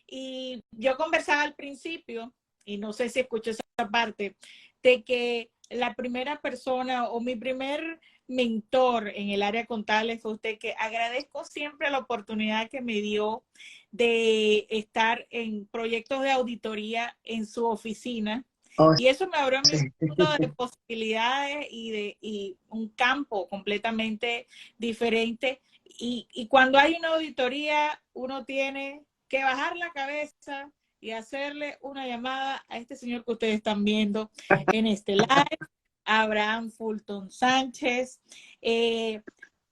Y yo conversaba al principio, y no sé si escuché esa parte, de que la primera persona o mi primer mentor en el área contable fue usted, que agradezco siempre la oportunidad que me dio de estar en proyectos de auditoría en su oficina. Oh, Y eso me abrió mi sí. mundo de posibilidades y un campo completamente diferente. Y cuando hay una auditoría, uno tiene que bajar la cabeza y hacerle una llamada a este señor que ustedes están viendo en este live, Abraham Fulton Sánchez. Es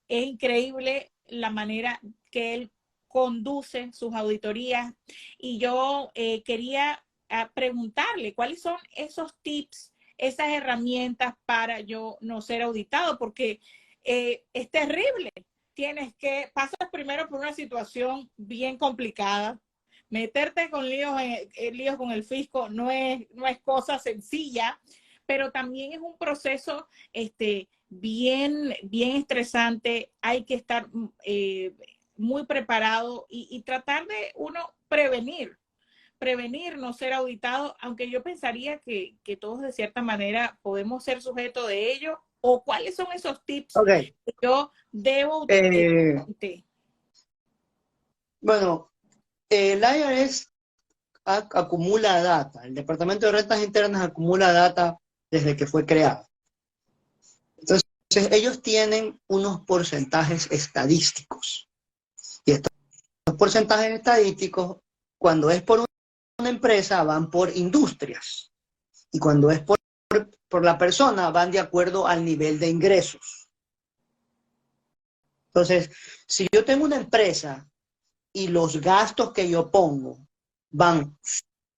increíble la manera que él conduce sus auditorías y yo quería preguntarle cuáles son esos tips, esas herramientas para yo no ser auditado, porque es terrible. Pasas primero por una situación bien complicada, meterte con líos con el fisco no es cosa sencilla, pero también es un proceso bien estresante. Hay que estar muy preparado y tratar de uno prevenir, no ser auditado, aunque yo pensaría que todos de cierta manera podemos ser sujetos de ello. ¿O cuáles son esos tips Okay. que yo debo utilizar? Bueno, el IRS acumula data, el Departamento de Rentas Internas acumula data desde que fue creado. Entonces, ellos tienen unos porcentajes estadísticos. Y estos porcentajes estadísticos, cuando es por una empresa, van por industrias. Y cuando es por la persona, van de acuerdo al nivel de ingresos. Entonces, si yo tengo una empresa y los gastos que yo pongo van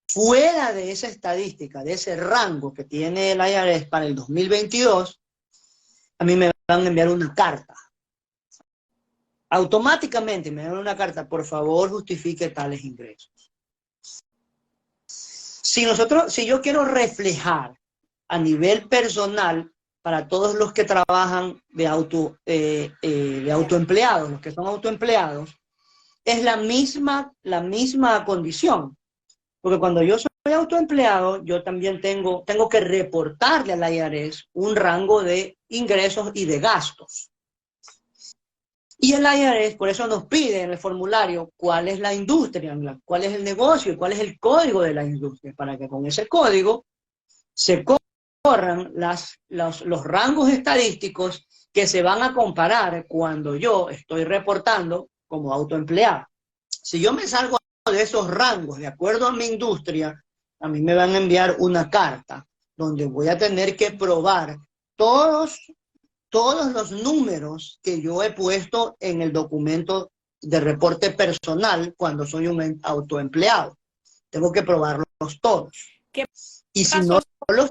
fuera de esa estadística, de ese rango que tiene el IRS para el 2022, a mí me van a enviar una carta. Automáticamente me dan una carta, por favor justifique tales ingresos. Si yo quiero reflejar a nivel personal para todos los que trabajan de autoempleados, los que son autoempleados, es la misma condición. Porque cuando yo soy autoempleado, yo también tengo que reportarle al IRS un rango de ingresos y de gastos. Y el IRS por eso nos pide en el formulario cuál es la industria, cuál es el negocio, cuál es el código de la industria, para que con ese código se corran los rangos estadísticos que se van a comparar cuando yo estoy reportando como autoempleado. Si yo me salgo de esos rangos de acuerdo a mi industria, a mí me van a enviar una carta donde voy a tener que probar todos los números que yo he puesto en el documento de reporte personal cuando soy un autoempleado. Tengo que probarlos todos. Y si no los...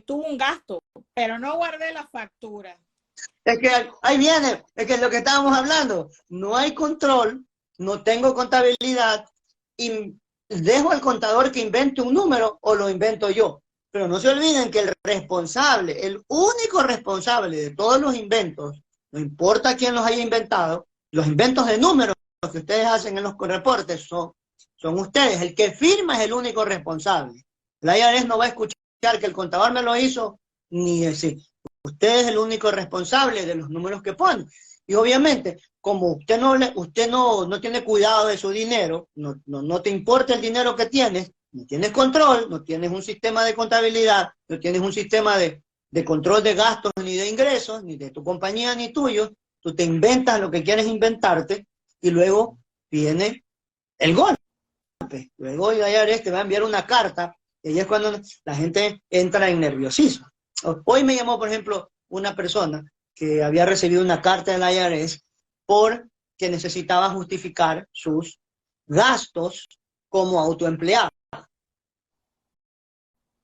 tuvo un gasto, pero no guardé la factura. Es que ahí viene, es que es lo que estábamos hablando. No hay control, no tengo contabilidad y dejo al contador que invente un número o lo invento yo. Pero no se olviden que el responsable, el único responsable de todos los inventos, no importa quién los haya inventado, los inventos de números que ustedes hacen en los reportes son ustedes. El que firma es el único responsable. La IRS no va a escuchar que el contador me lo hizo, ni decir. Usted es el único responsable de los números que pone. Y obviamente, como usted no tiene cuidado de su dinero, no te importa el dinero que tienes, no tienes control, no tienes un sistema de contabilidad, no tienes un sistema de control de gastos ni de ingresos, ni de tu compañía ni tuyo, tú te inventas lo que quieres inventarte y luego viene el golpe. Luego el IRS te va a enviar una carta y ahí es cuando la gente entra en nerviosismo. Hoy me llamó, por ejemplo, una persona que había recibido una carta del IRS porque necesitaba justificar sus gastos como autoempleado.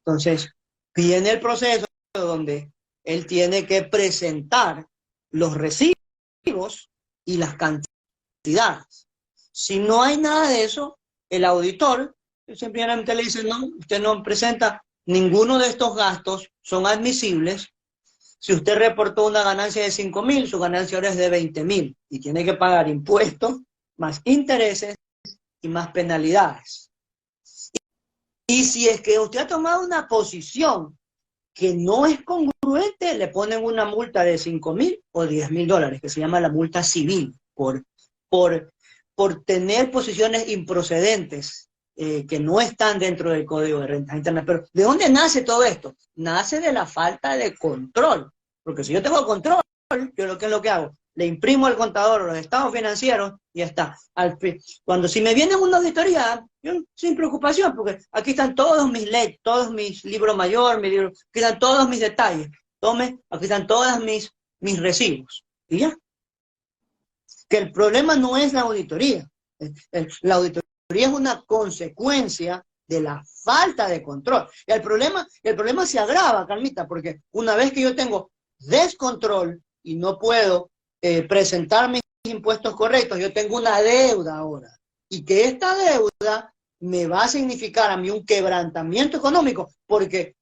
Entonces, viene el proceso donde él tiene que presentar los recibos y las cantidades. Si no hay nada de eso, el auditor simplemente le dice, no, usted no presenta ninguno de estos gastos, son admisibles. Si usted reportó una ganancia de 5.000, su ganancia ahora es de 20.000 y tiene que pagar impuestos, más intereses y más penalidades. Y si es que usted ha tomado una posición que no es congruente, le ponen una multa de 5.000 o 10.000 dólares, que se llama la multa civil, por tener posiciones improcedentes que no están dentro del Código de Rentas Internas. Pero ¿de dónde nace todo esto? Nace de la falta de control. Porque si yo tengo control, yo lo que hago, le imprimo al contador los estados financieros y ya está. Cuando si me viene una auditoría, yo sin preocupación, porque aquí están todos mis leyes, todos mis libros mayores, aquí están todos mis detalles. Aquí están todos mis recibos. Y ya. Que el problema no es la auditoría. La auditoría es una consecuencia de la falta de control. Y el problema se agrava, Carlita, porque una vez que yo tengo descontrol y no puedo presentar mis impuestos correctos, yo tengo una deuda ahora. Y que esta deuda me va a significar a mí un quebrantamiento económico, porque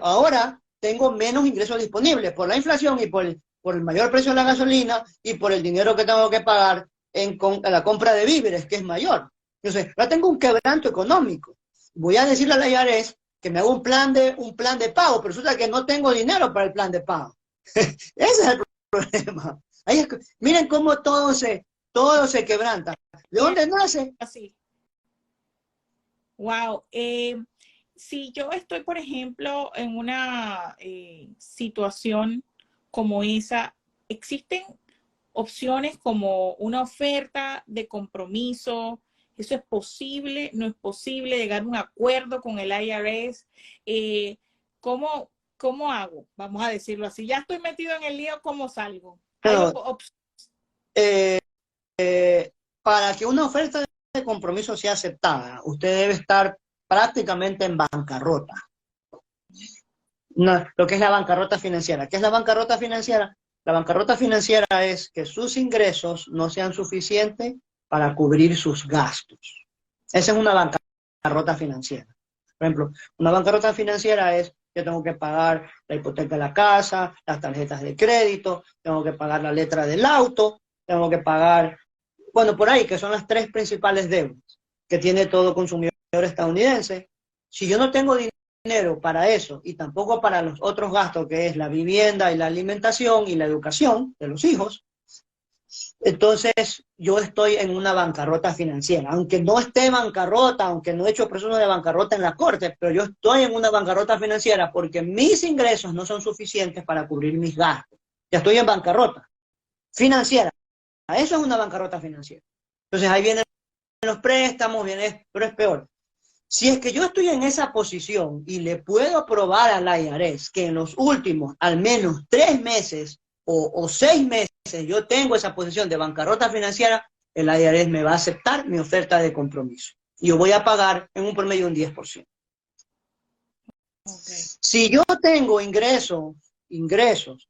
ahora tengo menos ingresos disponibles por la inflación y por el mayor precio de la gasolina y por el dinero que tengo que pagar en la compra de víveres, que es mayor. Entonces, ahora tengo un quebranto económico. Voy a decirle a la IRS que me haga un plan de pago, pero resulta que no tengo dinero para el plan de pago. Ese es el problema. Miren cómo todo se quebranta. ¿De dónde nace? Así. Wow. Si yo estoy, por ejemplo, en una situación como esa, ¿existen opciones como una oferta de compromiso? ¿Eso es posible? ¿No es posible llegar a un acuerdo con el IRS? ¿Cómo hago? Vamos a decirlo así. Ya estoy metido en el lío, ¿cómo salgo? Para que una oferta de compromiso sea aceptada, usted debe estar prácticamente en bancarrota. No, lo que es la bancarrota financiera. ¿Qué es la bancarrota financiera? La bancarrota financiera es que sus ingresos no sean suficientes para cubrir sus gastos. Esa es una bancarrota financiera. Por ejemplo, una bancarrota financiera es que tengo que pagar la hipoteca de la casa, las tarjetas de crédito, tengo que pagar la letra del auto, tengo que pagar, bueno, por ahí, que son las tres principales deudas que tiene todo consumidor estadounidense. Si yo no tengo dinero para eso y tampoco para los otros gastos, que es la vivienda y la alimentación y la educación de los hijos, entonces yo estoy en una bancarrota financiera. Aunque no esté en bancarrota, aunque no he hecho proceso de bancarrota en la corte, pero yo estoy en una bancarrota financiera porque mis ingresos no son suficientes para cubrir mis gastos. Ya estoy en bancarrota financiera. Eso es una bancarrota financiera. Entonces ahí vienen los préstamos, pero es peor. Si es que yo estoy en esa posición y le puedo probar al IRS que en los últimos al menos 3 meses o 6 meses yo tengo esa posición de bancarrota financiera, el IRS me va a aceptar mi oferta de compromiso. Y yo voy a pagar en un promedio un 10%. Okay. Si yo tengo ingresos,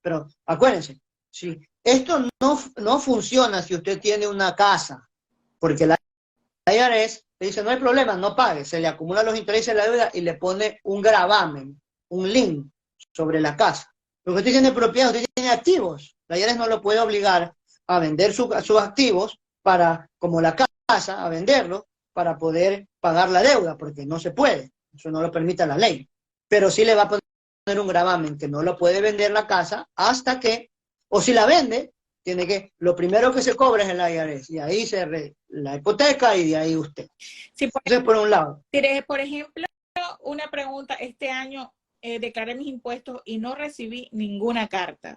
pero acuérdense, si esto no funciona si usted tiene una casa, porque la IRS le dice, no hay problema, no pague, se le acumulan los intereses de la deuda y le pone un gravamen, un link sobre la casa. Porque usted tiene propiedad, usted tiene activos. La IRS no lo puede obligar a vender sus activos como la casa, a venderlo para poder pagar la deuda, porque no se puede. Eso no lo permite la ley. Pero sí le va a poner un gravamen que no lo puede vender la casa hasta que, o si la vende, tiene que, lo primero que se cobra es el IRS, y ahí la hipoteca y de ahí usted. Sí, Entonces, por un lado. por ejemplo, una pregunta, este año declaré mis impuestos y no recibí ninguna carta.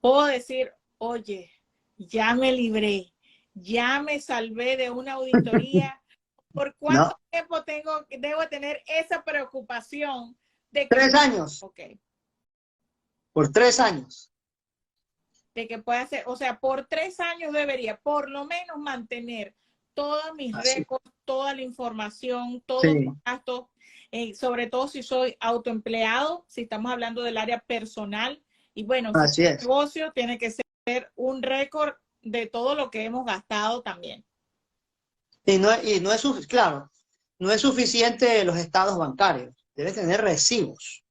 Puedo decir, oye, ya me libré, ya me salvé de una auditoría. ¿Por cuánto No, tiempo debo tener esa preocupación de que, 3 años, okay, por 3 años. de que pueda ser, o sea, por 3 años debería por lo menos mantener todos mis Así, récords, toda la información, todos sí, los gastos, sobre todo si soy autoempleado, si estamos hablando del área personal, y bueno, si es así es. negocio, tiene que ser un récord de todo lo que hemos gastado también. Y no es, claro, no es suficiente los estados bancarios, debe tener recibos.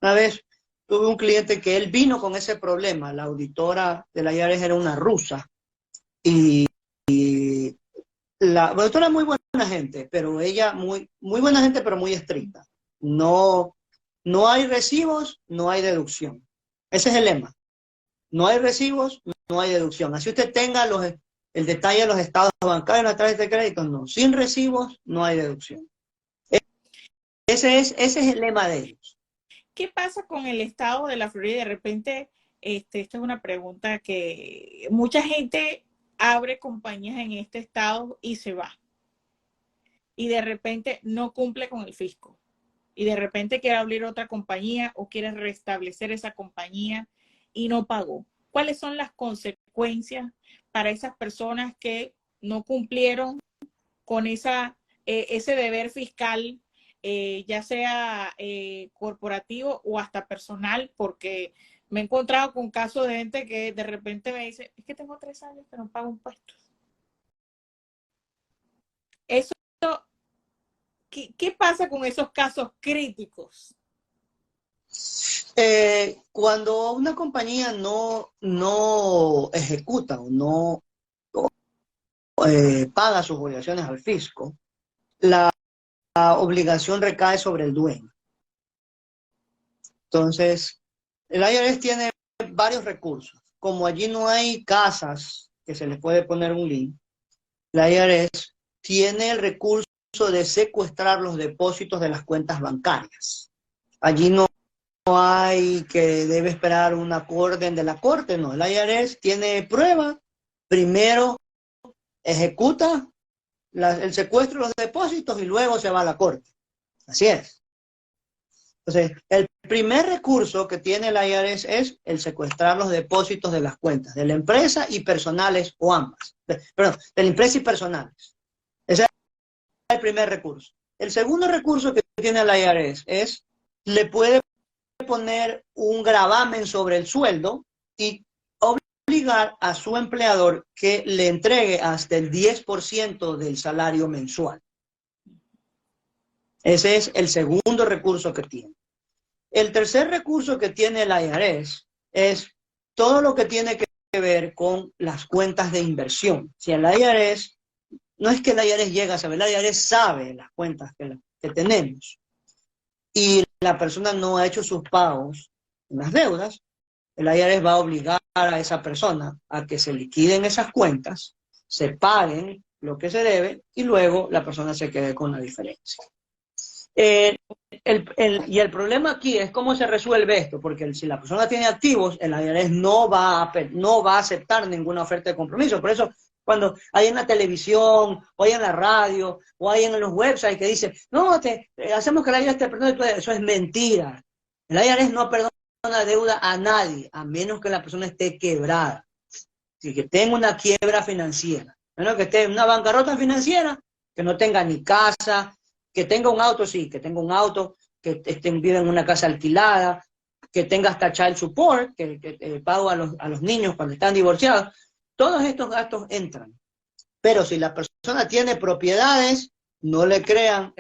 Una vez tuve un cliente que él vino con ese problema, la auditora de la IRS era una rusa, y la auditora muy buena gente, pero ella muy buena gente, pero muy estricta. No, no hay recibos, no hay deducción. Ese es el lema. No hay recibos, no hay deducción. Así usted tenga el detalle de los estados bancarios, las tarjetas de crédito, no. Sin recibos, no hay deducción. Ese es el lema de ellos. ¿Qué pasa con el estado de la Florida? De repente, esta es una pregunta que mucha gente abre compañías en este estado y se va. Y de repente no cumple con el fisco. Y de repente quiere abrir otra compañía o quiere restablecer esa compañía y no pagó. ¿Cuáles son las consecuencias para esas personas que no cumplieron con ese deber fiscal, ya sea corporativo o hasta personal? Porque me he encontrado con casos de gente que de repente me dice, es que tengo 3 años que no pago impuestos. Eso, ¿qué pasa con esos casos críticos? Cuando una compañía no ejecuta o no paga sus obligaciones al fisco, la obligación recae sobre el dueño. Entonces, el IRS tiene varios recursos. Como allí no hay casas que se les puede poner un link, la IRS tiene el recurso de secuestrar los depósitos de las cuentas bancarias. Allí no hay que debe esperar una orden de la corte, no. El IRS tiene prueba, primero ejecuta el secuestro de los depósitos y luego se va a la corte. Así es. Entonces, el primer recurso que tiene el IRS es el secuestrar los depósitos de las cuentas, de la empresa y personales o ambas. Perdón, de la empresa y personales. Ese es el primer recurso. El segundo recurso que tiene el IRS es, le puede poner un gravamen sobre el sueldo y obligar a su empleador que le entregue hasta el 10% del salario mensual. Ese es el segundo recurso que tiene. El tercer recurso que tiene el IRS es todo lo que tiene que ver con las cuentas de inversión. Si el IRS, no es que el IRS llega a saber, el IRS sabe las cuentas que tenemos y la persona no ha hecho sus pagos en las deudas, el IRS va a obligar a esa persona a que se liquiden esas cuentas, se paguen lo que se debe y luego la persona se quede con la diferencia. Y el problema aquí es cómo se resuelve esto, porque si la persona tiene activos, el IRS no va a aceptar ninguna oferta de compromiso. Por eso, cuando hay en la televisión, o hay en la radio, o hay en los websites que dicen, no, hacemos que el IRS te perdone, eso es mentira. El IRS no perdona deuda a nadie, a menos que la persona esté quebrada. Si que tenga una quiebra financiera, a menos que esté en una bancarrota financiera, que no tenga ni casa, que tenga un auto, sí, que tenga un auto, que viva en una casa alquilada, que tenga hasta child support, que pago a los niños cuando están divorciados. Todos estos gastos entran. Pero si la persona tiene propiedades, no le crean,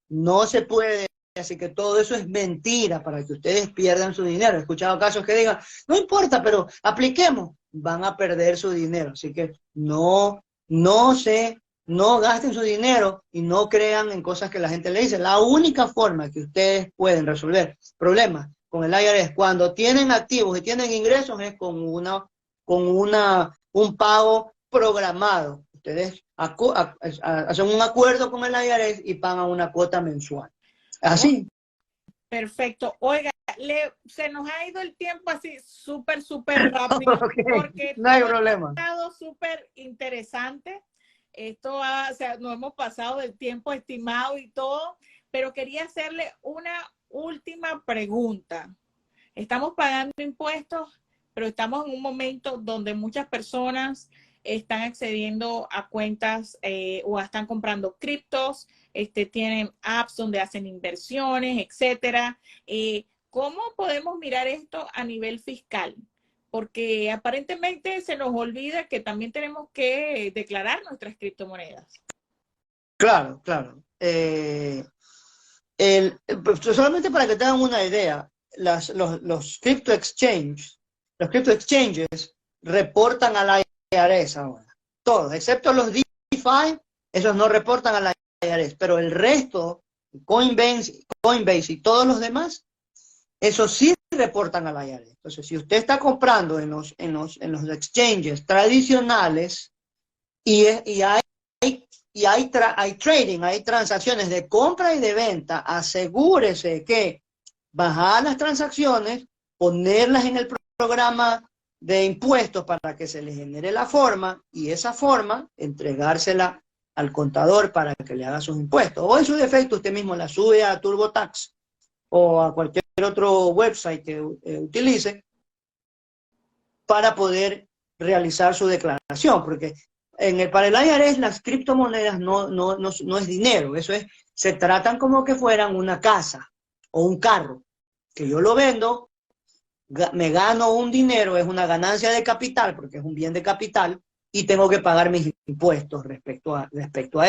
no se puede. Así que todo eso es mentira para que ustedes pierdan su dinero. He escuchado casos que digan, no importa, pero apliquemos. Van a perder su dinero. Así que no gasten su dinero y no crean en cosas que la gente le dice. La única forma que ustedes pueden resolver problemas con el IRS. Cuando tienen activos y tienen ingresos es un pago programado. Ustedes hacen un acuerdo con el IRS y pagan una cuota mensual. Así. Perfecto. Oiga, se nos ha ido el tiempo así súper, súper rápido, Okay, porque no hay problema. ha estado súper interesante. Esto o sea, nos hemos pasado del tiempo estimado y todo, pero quería hacerle una última pregunta. Estamos pagando impuestos, pero estamos en un momento donde muchas personas están accediendo a cuentas o están comprando criptos, tienen apps donde hacen inversiones, etcétera. ¿Cómo podemos mirar esto a nivel fiscal? Porque aparentemente se nos olvida que también tenemos que declarar nuestras criptomonedas. Claro, claro. Solamente para que tengan una idea, los crypto exchanges reportan a la IRS ahora. Todos, excepto los DeFi, esos no reportan a la IRS, pero el resto, Coinbase y todos los demás, eso sí reportan a la IRS. Entonces, si usted está comprando en los exchanges tradicionales y hay trading, hay transacciones de compra y de venta, asegúrese que bajar las transacciones, ponerlas en el programa de impuestos para que se le genere la forma y esa forma entregársela al contador para que le haga sus impuestos. O en su defecto usted mismo la sube a TurboTax o a cualquier otro website que utilice para poder realizar su declaración, porque para el IRS las criptomonedas no es dinero, se tratan como que fueran una casa o un carro, que yo lo vendo, me gano un dinero, es una ganancia de capital, porque es un bien de capital, y tengo que pagar mis impuestos respecto a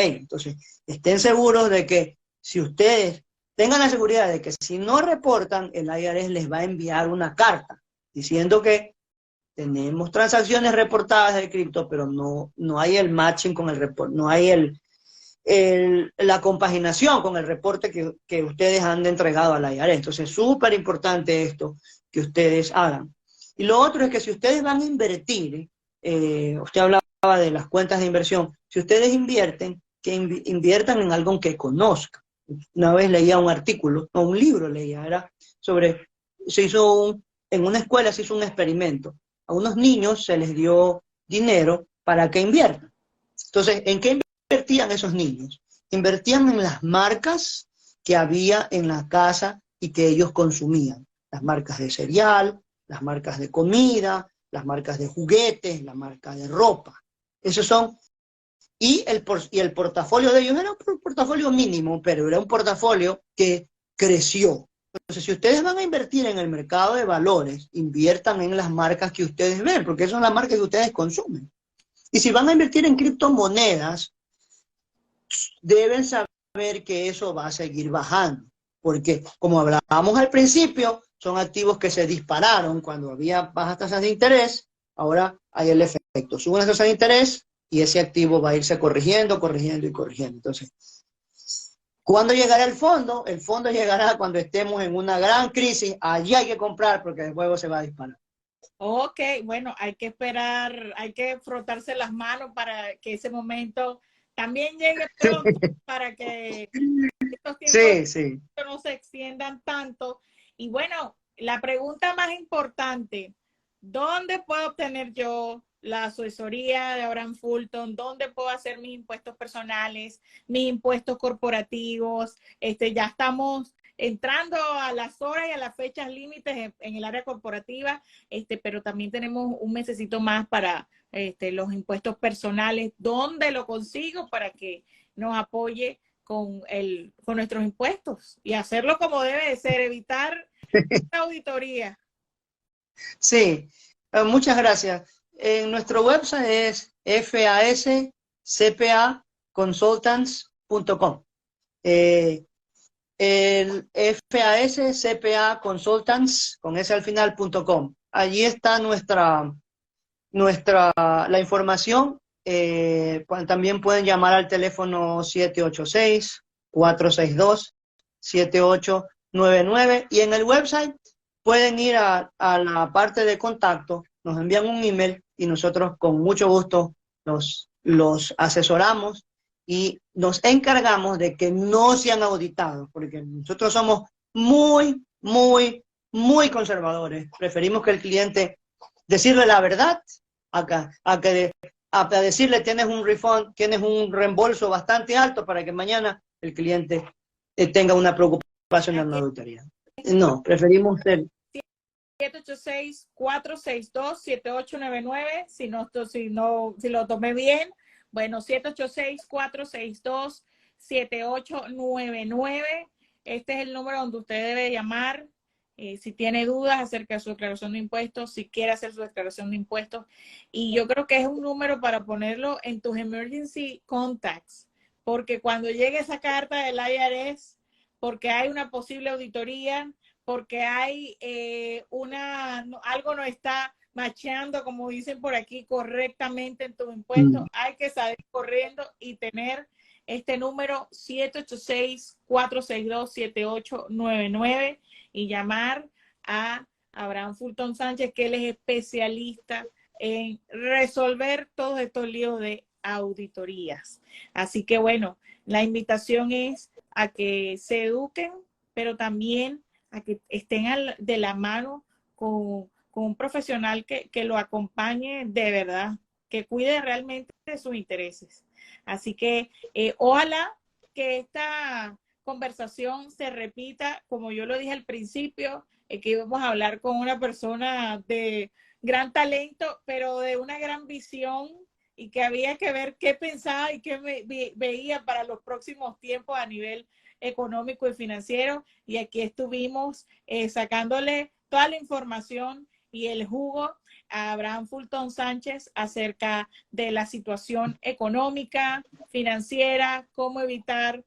ello. Entonces, estén seguros de que si ustedes tengan la seguridad de que si no reportan, el IRS les va a enviar una carta diciendo que tenemos transacciones reportadas de cripto, pero no hay el matching con el reporte, no hay la compaginación con el reporte que ustedes han entregado a la IRS. Entonces es súper importante esto que ustedes hagan. Y lo otro es que si ustedes van a invertir, usted hablaba de las cuentas de inversión, si ustedes invierten, que inviertan en algo que conozcan. Una vez leía un artículo, no, un libro leía, era sobre, en una escuela se hizo un experimento. A unos niños se les dio dinero para que inviertan. Entonces, ¿en qué invertían esos niños? Invertían en las marcas que había en la casa y que ellos consumían. Las marcas de cereal, las marcas de comida, las marcas de juguetes, las marcas de ropa. Esos son, y el portafolio de ellos era un portafolio mínimo, pero era un portafolio que creció. Entonces, si ustedes van a invertir en el mercado de valores, inviertan en las marcas que ustedes ven, porque esas son las marcas que ustedes consumen. Y si van a invertir en criptomonedas, deben saber que eso va a seguir bajando, porque como hablábamos al principio, son activos que se dispararon cuando había bajas tasas de interés, ahora hay el efecto, suben las tasas de interés y ese activo va a irse corrigiendo. Entonces, ¿cuándo llegará el fondo? El fondo llegará cuando estemos en una gran crisis, allí hay que comprar porque el juego se va a disparar. Ok, bueno, hay que esperar, hay que frotarse las manos para que ese momento también llegue pronto para que estos tiempos no se extiendan tanto. Y bueno, la pregunta más importante, ¿dónde puedo obtener yo la asesoría de Abraham Fulton? ¿Dónde puedo hacer mis impuestos personales, mis impuestos corporativos? Ya estamos entrando a las horas y a las fechas límites en el área corporativa, pero también tenemos un mesecito más para los impuestos personales. ¿Dónde lo consigo para que nos apoye con nuestros impuestos y hacerlo como debe de ser, evitar esta auditoría? Sí, muchas gracias. En nuestro website es fascpaconsultants.com. El FASCPA Consultants, con ese al final.com. Allí está la información. También pueden llamar al teléfono 786-462-7899 y en el website pueden ir a la parte de contacto, nos envían un email y nosotros con mucho gusto los asesoramos y nos encargamos de que no sean auditados, porque nosotros somos muy conservadores. Preferimos que el cliente decirle la verdad a decirle tienes un refund, tienes un reembolso bastante alto para que mañana el cliente tenga una preocupación en una Aquí auditoría. No, preferimos ser 786-462-7899, si lo tomé bien. Bueno, 786-462-7899. Este es el número donde usted debe llamar si tiene dudas acerca de su declaración de impuestos, si quiere hacer su declaración de impuestos. Y yo creo que es un número para ponerlo en tus emergency contacts, porque cuando llegue esa carta del IRS, porque hay una posible auditoría, porque hay algo no está macheando, como dicen por aquí, correctamente en tu impuesto, hay que salir corriendo y tener este número 786-462-7899 y llamar a Abraham Fulton Sánchez, que él es especialista en resolver todos estos líos de auditorías. Así que bueno, la invitación es a que se eduquen, pero también a que estén de la mano con un profesional que lo acompañe de verdad, que cuide realmente de sus intereses. Así que ojalá que esta conversación se repita, como yo lo dije al principio, que íbamos a hablar con una persona de gran talento, pero de una gran visión y que había que ver qué pensaba y qué veía para los próximos tiempos a nivel económico y financiero. Y aquí estuvimos sacándole toda la información y el jugo a Abraham Fulton Sánchez acerca de la situación económica, financiera, cómo evitar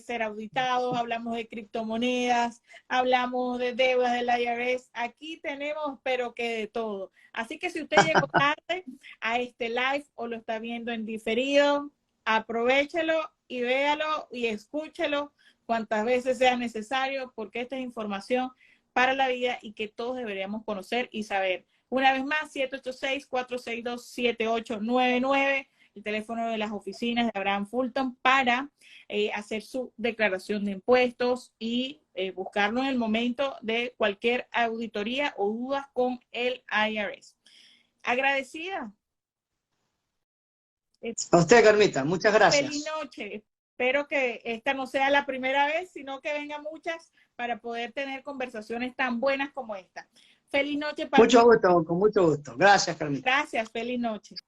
ser auditados, hablamos de criptomonedas, hablamos de deudas del IRS, aquí tenemos pero que de todo. Así que si usted llegó tarde a este live o lo está viendo en diferido, aprovéchelo y véalo y escúchelo cuantas veces sea necesario, porque esta es información para la vida y que todos deberíamos conocer y saber. Una vez más, 786-462-7899, el teléfono de las oficinas de Abraham Fulton para hacer su declaración de impuestos y buscarlo en el momento de cualquier auditoría o dudas con el IRS. Agradecida. a usted, Carmita. Muchas Feliz gracias. noche. Espero que esta no sea la primera vez, sino que vengan muchas para poder tener conversaciones tan buenas como esta. Feliz noche para Mucho todos. gusto, con mucho gusto. Gracias, Carmita. Gracias, feliz noche.